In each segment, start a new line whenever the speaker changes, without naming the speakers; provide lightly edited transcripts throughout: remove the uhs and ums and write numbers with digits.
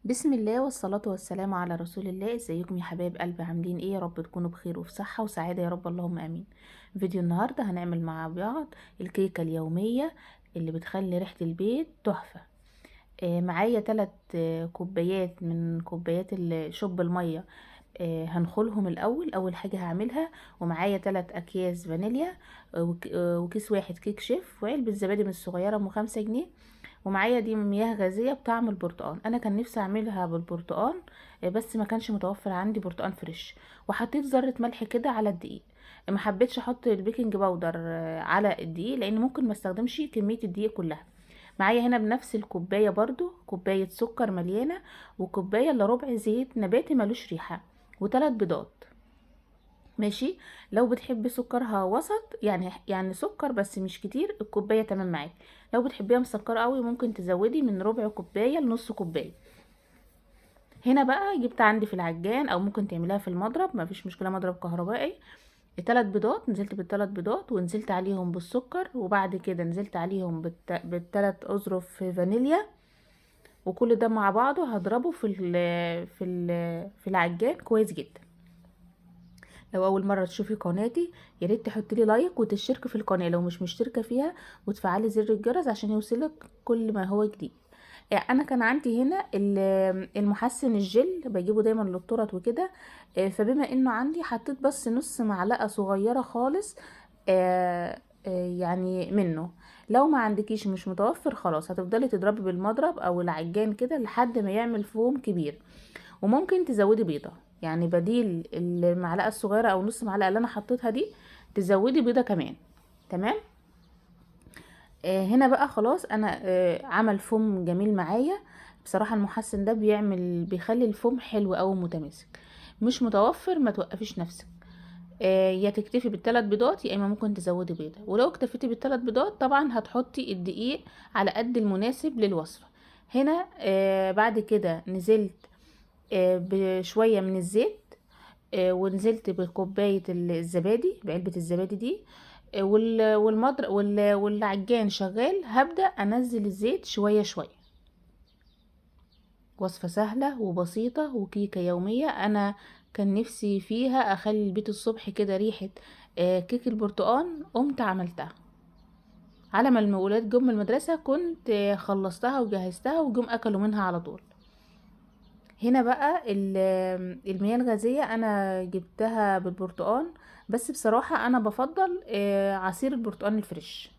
بسم الله والصلاة والسلام على رسول الله. ازيكم يا حبايب قلبي؟ عاملين ايه؟ يا رب تكونوا بخير وفي صحة وسعادة يا رب، اللهم امين. فيديو النهاردة هنعمل مع بعض الكيكة اليومية اللي بتخلي ريحة البيت تحفة. معايا 3 كوبايات من كوبايات شوب المية. هنخلهم الاول، اول حاجة هعملها. ومعايا 3 اكياس فانيليا، وكيس واحد كيك شيف، وعلبة زبادي من الصغيرة ام 5 جنيه. ومعايا دي مياه غازية بطعم البرتقال، انا كان نفسي اعملها بالبرتقال، بس ما كانش متوفر عندي برتقال فريش. وحطيت ذرة ملح كده على الدقيق. ما حبيتش احط البيكنج باودر على الدقيق، لان ممكن ما استخدمش كمية الدقيق كلها. معايا هنا بنفس الكوباية برضو كوباية سكر مليانة، وكوباية الا ربع زيت نباتي ملوش ريحة، وثلاث بيضات. ماشي. لو بتحبي سكرها وسط، يعني سكر بس مش كتير، الكوبايه تمام معاك. لو بتحبيها مسكره قوي ممكن تزودي من ربع كوبايه لنص كوبايه. هنا بقى جبت عندي في العجان، او ممكن تعمليها في المضرب، مفيش مشكله، مضرب كهربائي. 3 بيضات، نزلت بال3 بيضات ونزلت عليهم بالسكر، وبعد كده نزلت عليهم بال3 اظرف فانيليا. وكل ده مع بعضه هضربه في العجان كويس جدا. لو اول مره تشوفي قناتي، يا ريت تحطي لي لايك وتشتركي في القناه لو مش مشتركه فيها، وتفعلي زر الجرس عشان يوصلك كل ما هو جديد. انا كان عندي هنا المحسن الجل، بجيبه دايما للطرط وكده. فبما انه عندي حطيت بس نص معلقه صغيره خالص. يعني منه. لو ما عندكيش مش متوفر، خلاص هتفضلي تضربي بالمضرب او العجان كده لحد ما يعمل فوم كبير. وممكن تزودي بيضة، يعني بديل المعلقة الصغيرة او نص معلقة اللي انا حطيتها دي، تزودي بيضة كمان. تمام. هنا بقى خلاص انا عمل فوم جميل معايا. بصراحة المحسن ده بيخلي الفوم حلو او متماسك. مش متوفر، ما توقفيش نفسك. يا تكتفي بال3 بيضات، يا اما ممكن تزودي بيضة. ولو اكتفيتي بال3 بيضات طبعا هتحطي الدقيق على قد المناسب للوصفة. هنا بعد كده نزلت بشوية من الزيت. ونزلت بكوباية الزبادي، بعلبة الزبادي دي. والعجان شغال، هبدأ انزل الزيت شوية شوية. وصفة سهلة وبسيطة وكيكة يومية، انا كان نفسي فيها اخلي البيت الصبح كده ريحة كيك البرتقال، قمت عملتها. على ما الولاد جم من المدرسة كنت خلصتها وجهزتها، وجم اكلوا منها على طول. هنا بقى المياه الغازية انا جبتها بالبرتقال، بس بصراحة انا بفضل عصير البرتقال الفريش.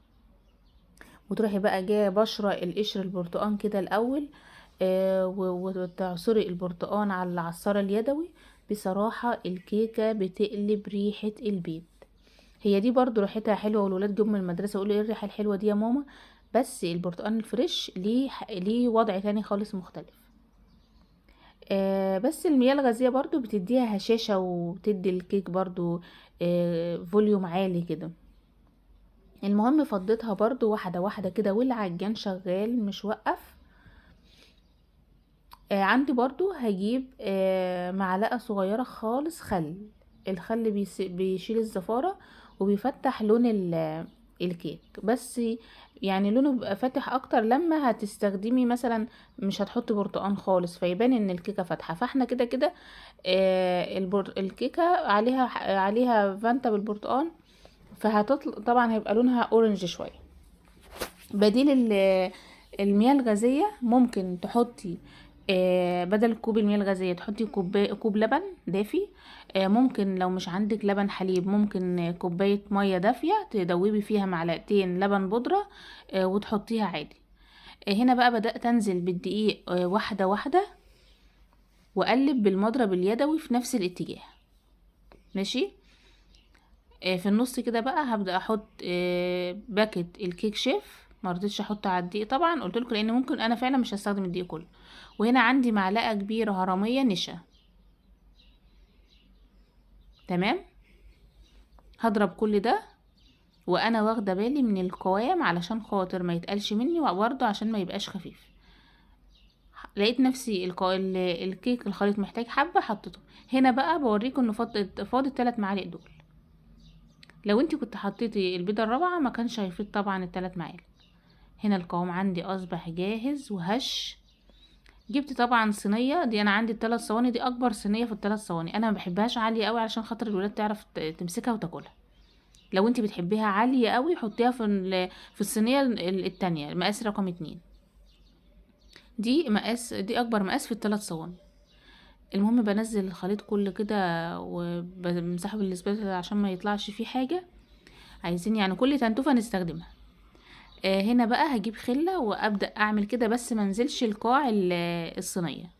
وتروحي بقى جايه بشرة القشر البرتقال كده الاول، وتعصري البرتقال على العصارة اليدوي. بصراحة الكيكة بتقلب ريحة البيت. هي دي برضو ريحتها حلوة، والولاد جم من المدرسة يقولوا ايه الريحة الحلوة دي يا ماما. بس البرتقال الفريش ليه وضع تاني خالص مختلف. بس المياه الغازية برضو بتديها هشاشة، وبتدي الكيك برضو فوليوم عالي كده. المهم فضيتها برضو واحدة واحدة كده، والعجان شغال مش وقف. عندي برضو هجيب معلقة صغيرة خالص خل. الخل بيشيل الزفارة، وبيفتح لون الكيك بس. يعني لونه بيبقى فاتح اكتر لما هتستخدمي مثلا، مش هتحطي برتقان خالص فيبان ان الكيكه فاتحه. فاحنا كده كده الكيكه عليها فانتا بالبرتقان، فهتطلع طبعا هيبقى لونها اورنج شويه. بديل المياه الغازيه ممكن تحطي بدل كوب المياه الغازيه تحطي كوب لبن دافي. ممكن لو مش عندك لبن حليب، ممكن كوبايه ميه دافيه تدوبي فيها معلقتين لبن بودره وتحطيها عادي. هنا بقى بدأت انزل بالدقيق واحده واحده، واقلب بالمضرب اليدوي في نفس الاتجاه. ماشي. في النص كده بقى هبدأ احط باكت الكيك شيف. ما رضيتش احط على الدقيق طبعا، قلت لكم لان ممكن انا فعلا مش هستخدم الدقيق كله. وهنا عندي معلقه كبيره هرميه نشا. تمام. هضرب كل ده، وانا واخده بالي من القوام علشان خاطر ما يتقلش مني، وبرضه عشان ما يبقاش خفيف. لقيت نفسي الكيك الخليط محتاج حبه، حطيته. هنا بقى بوريكم انه فاضل 3 معالق دول. لو انت كنت حطيتي البيضه الرابعه ما كانش هيفيد طبعا ال3 معالق. هنا القوام عندي اصبح جاهز وهش. جبت طبعا صينيه، دي انا عندي ال3 صواني، دي اكبر صينيه في ال3 صواني. انا ما بحبهاش عاليه قوي علشان خاطر الولاد تعرف تمسكها وتاكلها. لو انت بتحبيها عاليه قوي حطيها في الصينيه التانية، المقاس رقم 2. دي اكبر مقاس في ال3 صواني. المهم بنزل الخليط كله كده وبمسحه بالسباتولا عشان ما يطلعش فيه حاجه. عايزين يعني كل تنتوفه نستخدمها. هنا بقى هجيب خله وابدا اعمل كده، بس منزلش القاع الصينيه،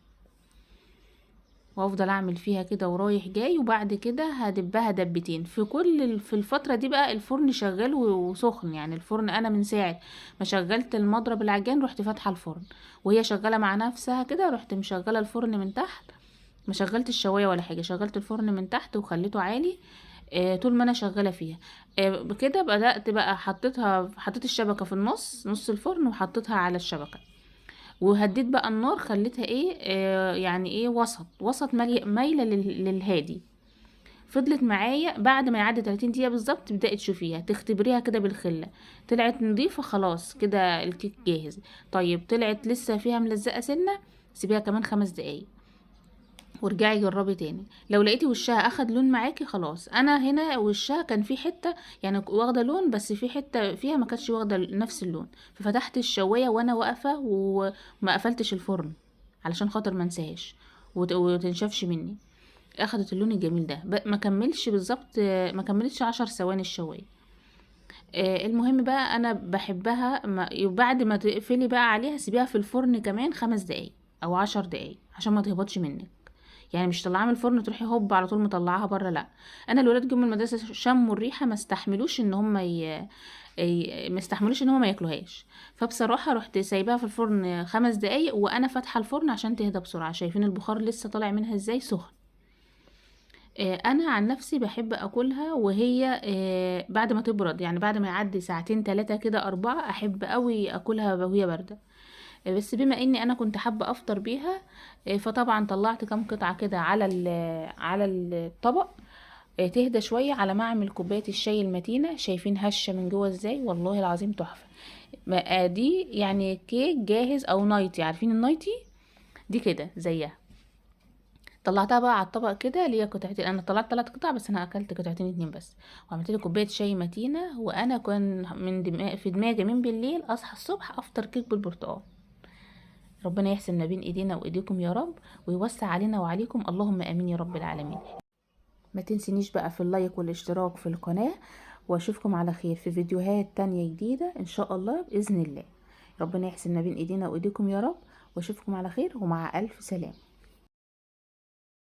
وافضل اعمل فيها كده ورايح جاي. وبعد كده هدبها دبتين في الفتره دي. بقى الفرن شغال وسخن، يعني الفرن انا من ساعه ما شغلت المضرب العجان رحت فاتحه الفرن، وهي شغاله مع نفسها كده. رحت مشغله الفرن من تحت، ما شغلت الشوايه ولا حاجه، شغلت الفرن من تحت وخليته عالي. طول ما انا شغاله فيها بكده بدات بقى حطيت الشبكه في نص الفرن وحطيتها على الشبكه. وهديت بقى النار، خليتها ايه يعني ايه وسط مايله للهادي. فضلت معايا بعد ما يعدي 30 دقيقه بالظبط تبداي تشوفيها، تختبريها كده بالخله. طلعت نظيفه خلاص كده الكيك جاهز. طيب طلعت لسه فيها ملزقه سنه، سيبيها كمان 5 دقايق وارجعي جربي تاني. لو لقيتي وشها اخد لون معاكي خلاص. انا هنا وشها كان في حته يعني واخده لون، بس في حته فيها ما كانتش واخده نفس اللون، ففتحت الشوايه وانا واقفه وما قفلتش الفرن علشان خاطر ما انساهاش وتنشفش مني. اخدت اللون الجميل ده. ما كملش بالظبط، ما كملتش 10 ثواني الشوايه. المهم بقى انا بحبها بعد ما تقفلي بقى عليها سيبيها في الفرن كمان 5 دقايق او 10 دقايق عشان ما تهبطش منك. يعني مش طلعها من الفرن تروحي هوب على طول مطلعاها بره، لا. انا الولاد جم من المدرسه شموا الريحه ما استحملوش ان هم ما استحملوش ان هم ما ياكلوهاش. فبصراحه رحت سايباها في الفرن 5 دقايق وانا فاتحه الفرن عشان تهدى بسرعه. شايفين البخار لسه طالع منها ازاي سخن. انا عن نفسي بحب اكلها وهي بعد ما تبرد، يعني بعد ما يعدي ساعتين 3 كده 4 احب قوي اكلها وهي بارده. بس بما اني انا كنت حابه افطر بيها، فطبعا طلعت كام قطعه كده على الطبق تهدى شويه على ما اعمل كوبايه الشاي المتينه. شايفين هشه من جوه ازاي؟ والله العظيم تحفه. بقى دي يعني كيك جاهز او نايتي، عارفين النايتي؟ دي كده زيها. طلعتها بقى على الطبق كده ليا قطعتين، انا طلعت 3 قطع بس انا اكلت قطعتين 2 بس. وعملت لي كوبايه شاي متينه، وانا كان في دماغي من بالليل اصحى الصبح افطر كيك بالبرتقال. ربنا يحسن ما بين ايدينا وايديكم يا رب، ويوسع علينا وعليكم، اللهم امين يا رب العالمين. ما تنسنيش بقى في اللايك والاشتراك في القناه، واشوفكم على خير في فيديوهات تانية جديده ان شاء الله باذن الله. ربنا يحسن ما بين ايدينا وايديكم يا رب، واشوفكم على خير ومع الف سلامه.